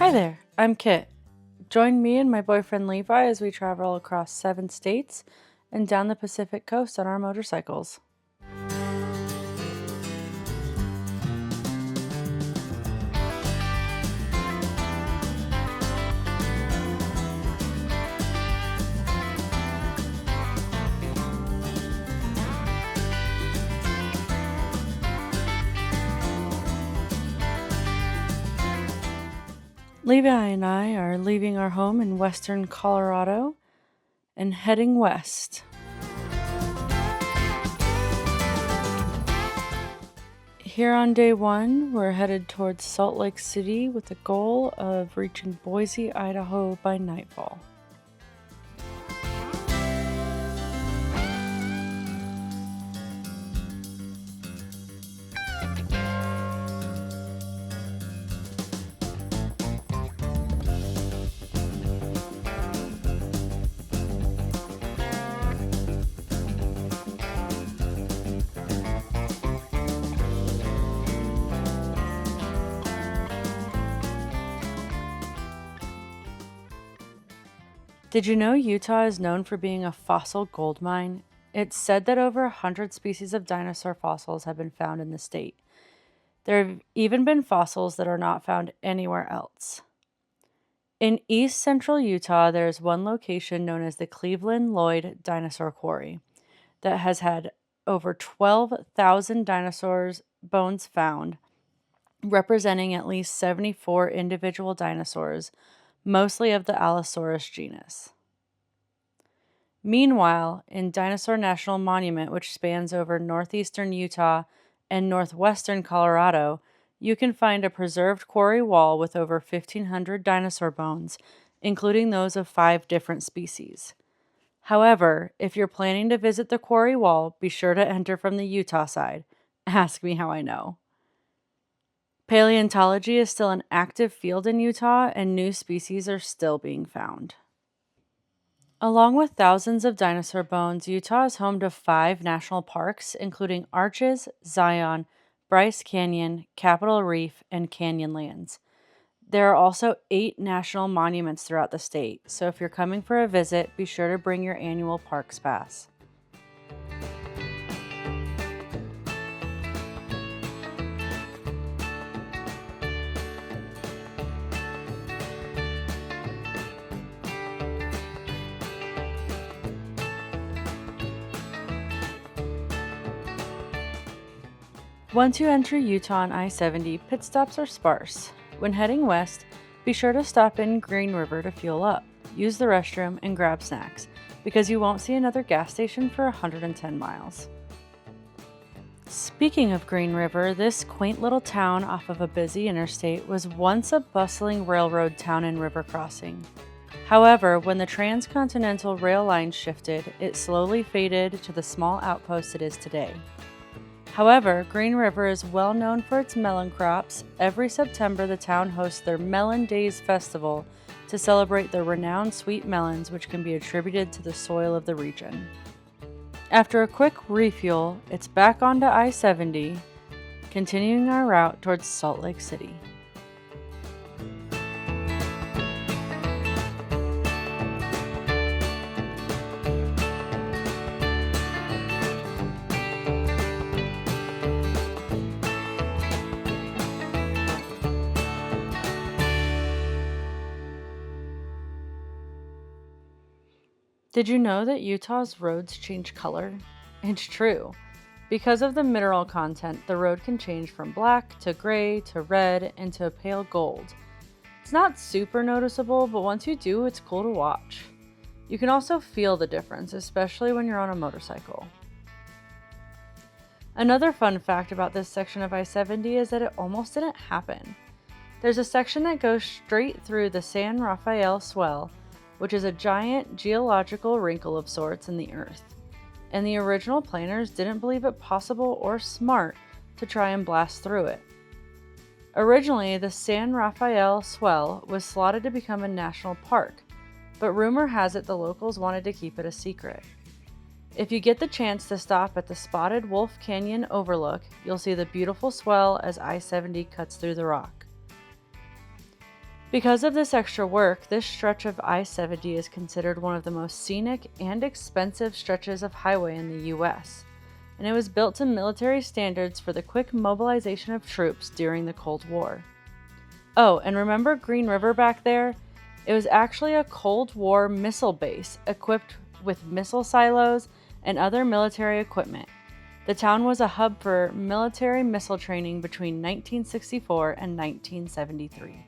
Hi there, I'm Kit. Join me and my boyfriend Levi as we travel across 7 states and down the Pacific coast on our motorcycles. Levi and I are leaving our home in western Colorado and heading west. Here on day 1, we're headed towards Salt Lake City with the goal of reaching Boise, Idaho by nightfall. Did you know Utah is known for being a fossil gold mine? It's said that over 100 species of dinosaur fossils have been found in the state. There have even been fossils that are not found anywhere else. In east central Utah, there is one location known as the Cleveland Lloyd Dinosaur Quarry that has had over 12,000 dinosaurs' bones found, representing at least 74 individual dinosaurs, mostly of the Allosaurus genus. Meanwhile, in Dinosaur National Monument, which spans over northeastern Utah and northwestern Colorado, you can find a preserved quarry wall with over 1,500 dinosaur bones, including those of 5 different species. However, if you're planning to visit the quarry wall, be sure to enter from the Utah side. Ask me how I know. Paleontology is still an active field in Utah, and new species are still being found. Along with thousands of dinosaur bones, Utah is home to 5 national parks, including Arches, Zion, Bryce Canyon, Capitol Reef, and Canyonlands. There are also 8 national monuments throughout the state, so if you're coming for a visit, be sure to bring your annual parks pass. Once you enter Utah on I-70, pit stops are sparse. When heading west, be sure to stop in Green River to fuel up, use the restroom, and grab snacks, because you won't see another gas station for 110 miles. Speaking of Green River, this quaint little town off of a busy interstate was once a bustling railroad town and river crossing. However, when the transcontinental rail line shifted, it slowly faded to the small outpost it is today. However, Green River is well known for its melon crops. Every September, the town hosts their Melon Days Festival to celebrate the renowned sweet melons, which can be attributed to the soil of the region. After a quick refuel, it's back onto I-70, continuing our route towards Salt Lake City. Did you know that Utah's roads change color? It's true. Because of the mineral content, the road can change from black to gray to red and to a pale gold. It's not super noticeable, but once you do, it's cool to watch. You can also feel the difference, especially when you're on a motorcycle. Another fun fact about this section of I-70 is that it almost didn't happen. There's a section that goes straight through the San Rafael Swell, which is a giant geological wrinkle of sorts in the earth, and the original planners didn't believe it possible or smart to try and blast through it. Originally, the San Rafael Swell was slotted to become a national park, but rumor has it the locals wanted to keep it a secret. If you get the chance to stop at the Spotted Wolf Canyon overlook, you'll see the beautiful swell as I-70 cuts through the rock. Because of this extra work, this stretch of I-70 is considered one of the most scenic and expensive stretches of highway in the U.S., and it was built to military standards for the quick mobilization of troops during the Cold War. Oh, and remember Green River back there? It was actually a Cold War missile base equipped with missile silos and other military equipment. The town was a hub for military missile training between 1964 and 1973.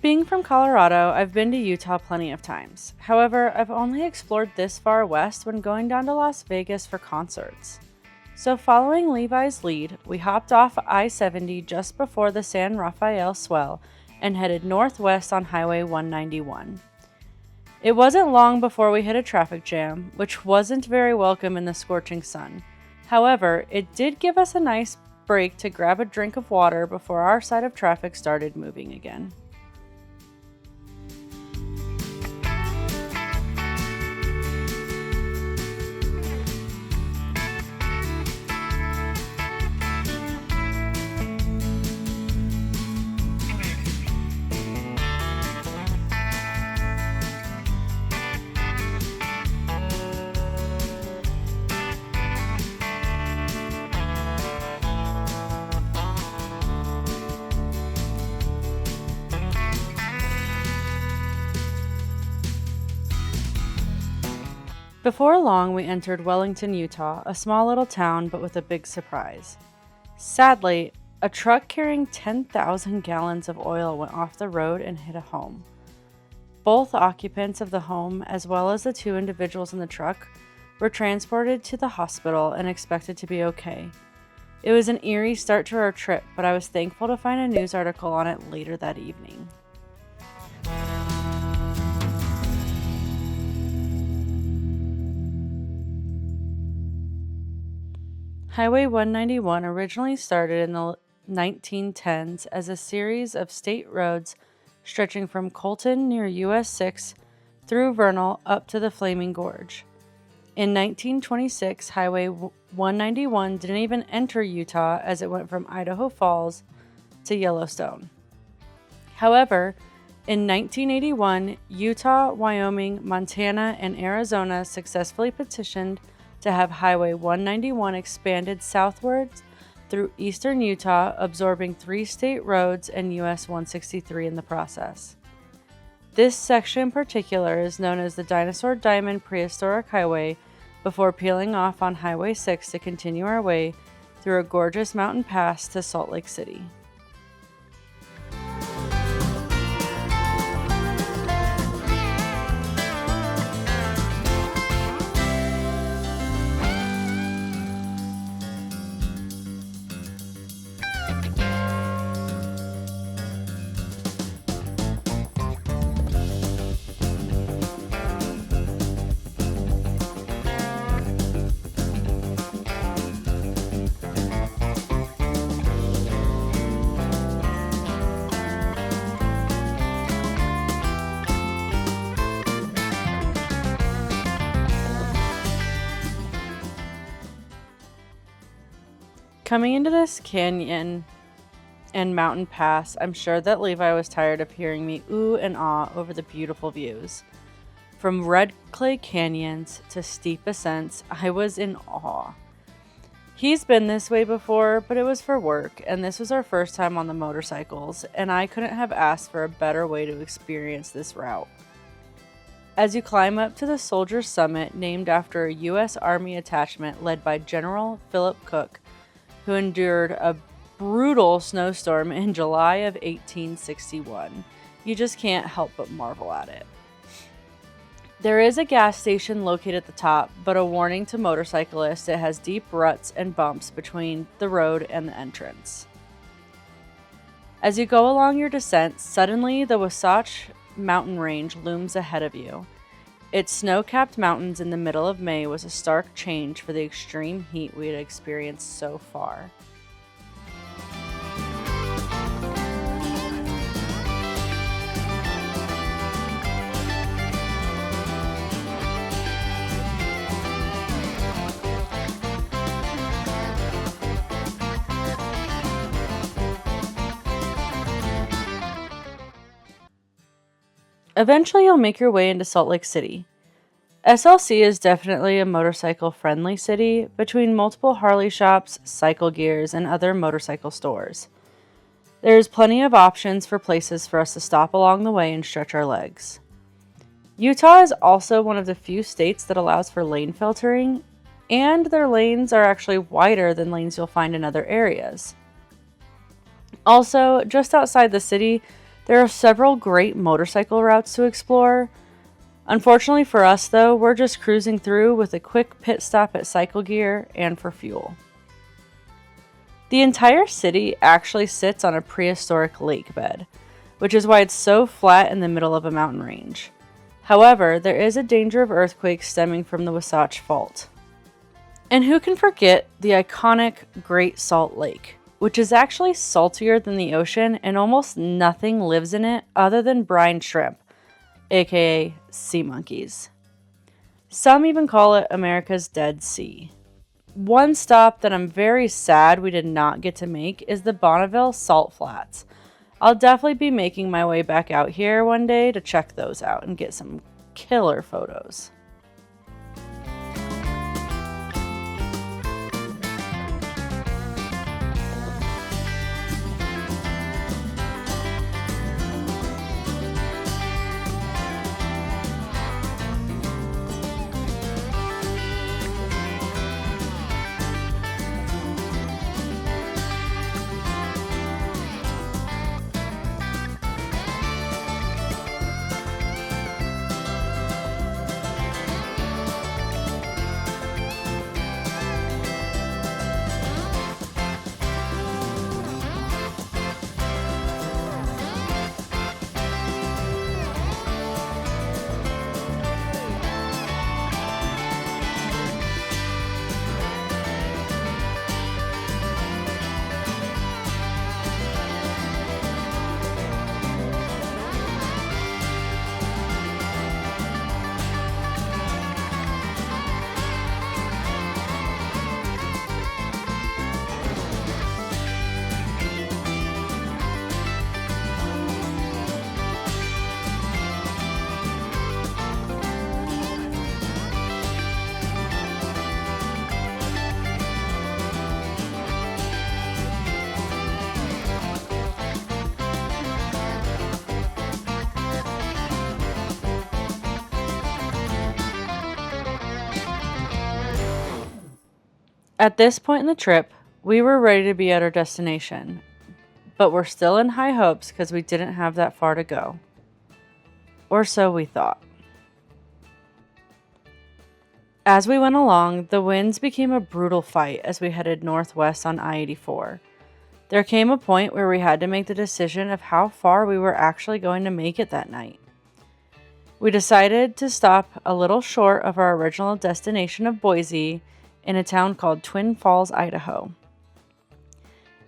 Being from Colorado, I've been to Utah plenty of times. However, I've only explored this far west when going down to Las Vegas for concerts. So following Levi's lead, we hopped off I-70 just before the San Rafael swell and headed northwest on Highway 191. It wasn't long before we hit a traffic jam, which wasn't very welcome in the scorching sun. However, it did give us a nice break to grab a drink of water before our side of traffic started moving again. Before long, we entered Wellington, Utah, a small little town but with a big surprise. Sadly, a truck carrying 10,000 gallons of oil went off the road and hit a home. Both occupants of the home, as well as the two individuals in the truck, were transported to the hospital and expected to be okay. It was an eerie start to our trip, but I was thankful to find a news article on it later that evening. Highway 191 originally started in the 1910s as a series of state roads stretching from Colton near US 6 through Vernal up to the Flaming Gorge. In 1926, Highway 191 didn't even enter Utah as it went from Idaho Falls to Yellowstone. However, in 1981, Utah, Wyoming, Montana, and Arizona successfully petitioned to have Highway 191 expanded southwards through eastern Utah, absorbing 3 state roads and US 163 in the process. This section in particular is known as the Dinosaur Diamond Prehistoric Highway before peeling off on Highway 6 to continue our way through a gorgeous mountain pass to Salt Lake City. Coming into this canyon, and mountain pass, I'm sure that Levi was tired of hearing me ooh and ah over the beautiful views. From red clay canyons to steep ascents, I was in awe. He's been this way before, but it was for work, and this was our first time on the motorcycles, and I couldn't have asked for a better way to experience this route. As you climb up to the Soldier's Summit, named after a U.S. Army attachment led by General Philip Cook, who endured a brutal snowstorm in July of 1861, you just can't help but marvel at it. There is a gas station located at the top, but a warning to motorcyclists: it has deep ruts and bumps between the road and the entrance. As you go along your descent, suddenly the Wasatch mountain range looms ahead of you. Its snow-capped mountains in the middle of May was a stark change for the extreme heat we had experienced so far. Eventually, you'll make your way into Salt Lake City. SLC is definitely a motorcycle-friendly city between multiple Harley shops, cycle gears, and other motorcycle stores. There is plenty of options for places for us to stop along the way and stretch our legs. Utah is also one of the few states that allows for lane filtering, and their lanes are actually wider than lanes you'll find in other areas. Also, just outside the city, there are several great motorcycle routes to explore. Unfortunately for us, though, we're just cruising through with a quick pit stop at Cycle Gear and for fuel. The entire city actually sits on a prehistoric lake bed, which is why it's so flat in the middle of a mountain range. However, there is a danger of earthquakes stemming from the Wasatch Fault. And who can forget the iconic Great Salt Lake, which is actually saltier than the ocean, and almost nothing lives in it other than brine shrimp, aka sea monkeys. Some even call it America's Dead Sea. One stop that I'm very sad we did not get to make is the Bonneville Salt Flats. I'll definitely be making my way back out here one day to check those out and get some killer photos. At this point in the trip, we were ready to be at our destination, but we're still in high hopes because we didn't have that far to go. Or so we thought. As we went along, the winds became a brutal fight as we headed northwest on I-84. There came a point where we had to make the decision of how far we were actually going to make it that night. We decided to stop a little short of our original destination of Boise in a town called Twin Falls, Idaho.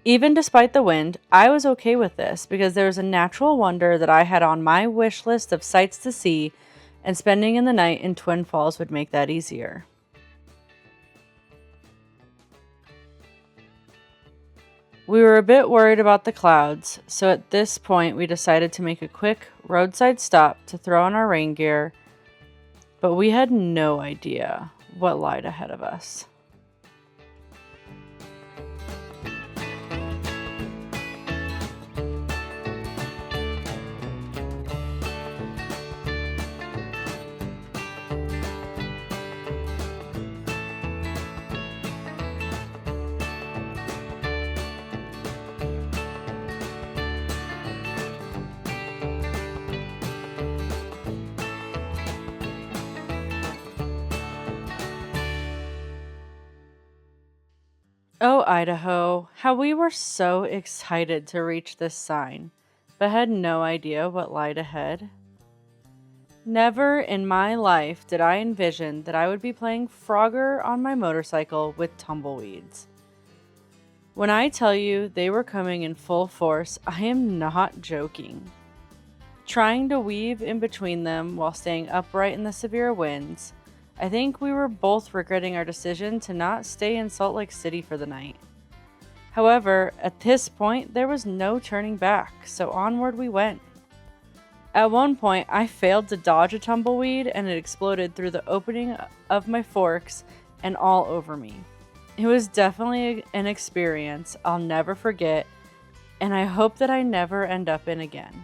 Even despite the wind, I was okay with this because there was a natural wonder that I had on my wish list of sights to see, and spending in the night in Twin Falls would make that easier. We were a bit worried about the clouds, so at this point we decided to make a quick roadside stop to throw on our rain gear, but we had no idea what lied ahead of us. Oh, Idaho, how we were so excited to reach this sign, but had no idea what lied ahead. Never in my life did I envision that I would be playing Frogger on my motorcycle with tumbleweeds. When I tell you they were coming in full force, I am not joking. Trying to weave in between them while staying upright in the severe winds, I think we were both regretting our decision to not stay in Salt Lake City for the night. However, at this point, there was no turning back, so onward we went. At one point, I failed to dodge a tumbleweed and it exploded through the opening of my forks and all over me. It was definitely an experience I'll never forget, and I hope that I never end up in again.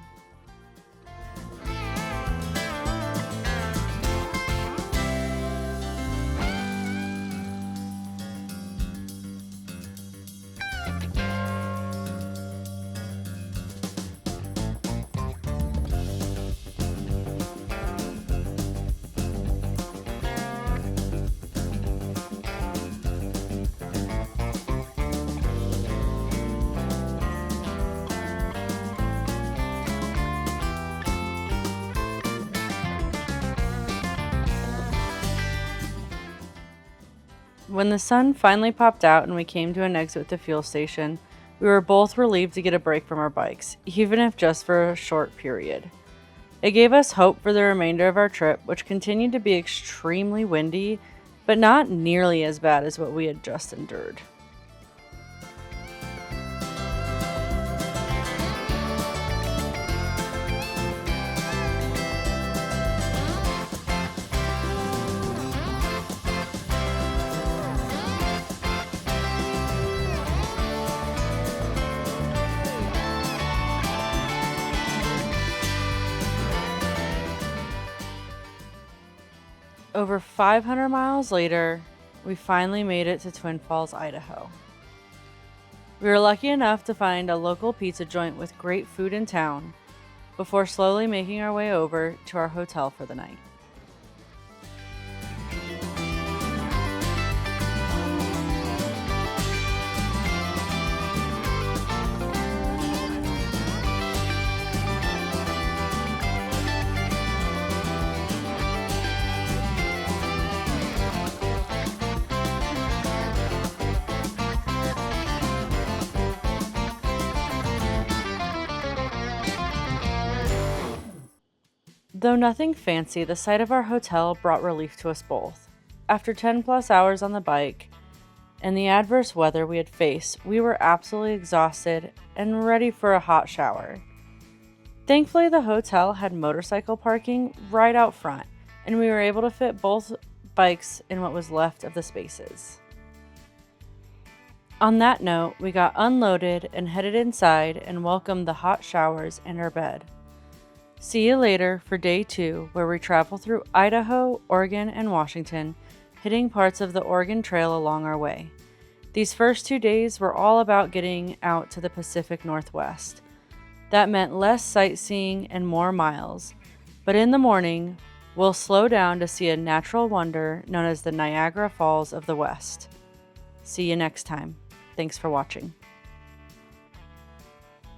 When the sun finally popped out and we came to an exit at the fuel station, we were both relieved to get a break from our bikes, even if just for a short period. It gave us hope for the remainder of our trip, which continued to be extremely windy, but not nearly as bad as what we had just endured. Over 500 miles later, we finally made it to Twin Falls, Idaho. We were lucky enough to find a local pizza joint with great food in town before slowly making our way over to our hotel for the night. Though nothing fancy, the sight of our hotel brought relief to us both. After 10 plus hours on the bike and the adverse weather we had faced, we were absolutely exhausted and ready for a hot shower. Thankfully, the hotel had motorcycle parking right out front, and we were able to fit both bikes in what was left of the spaces. On that note, we got unloaded and headed inside and welcomed the hot showers and our bed. See you later for day 2, where we travel through Idaho, Oregon, and Washington, hitting parts of the Oregon Trail along our way. These first 2 days were all about getting out to the Pacific Northwest. That meant less sightseeing and more miles, but in the morning, we'll slow down to see a natural wonder known as the Niagara Falls of the West. See you next time. Thanks for watching.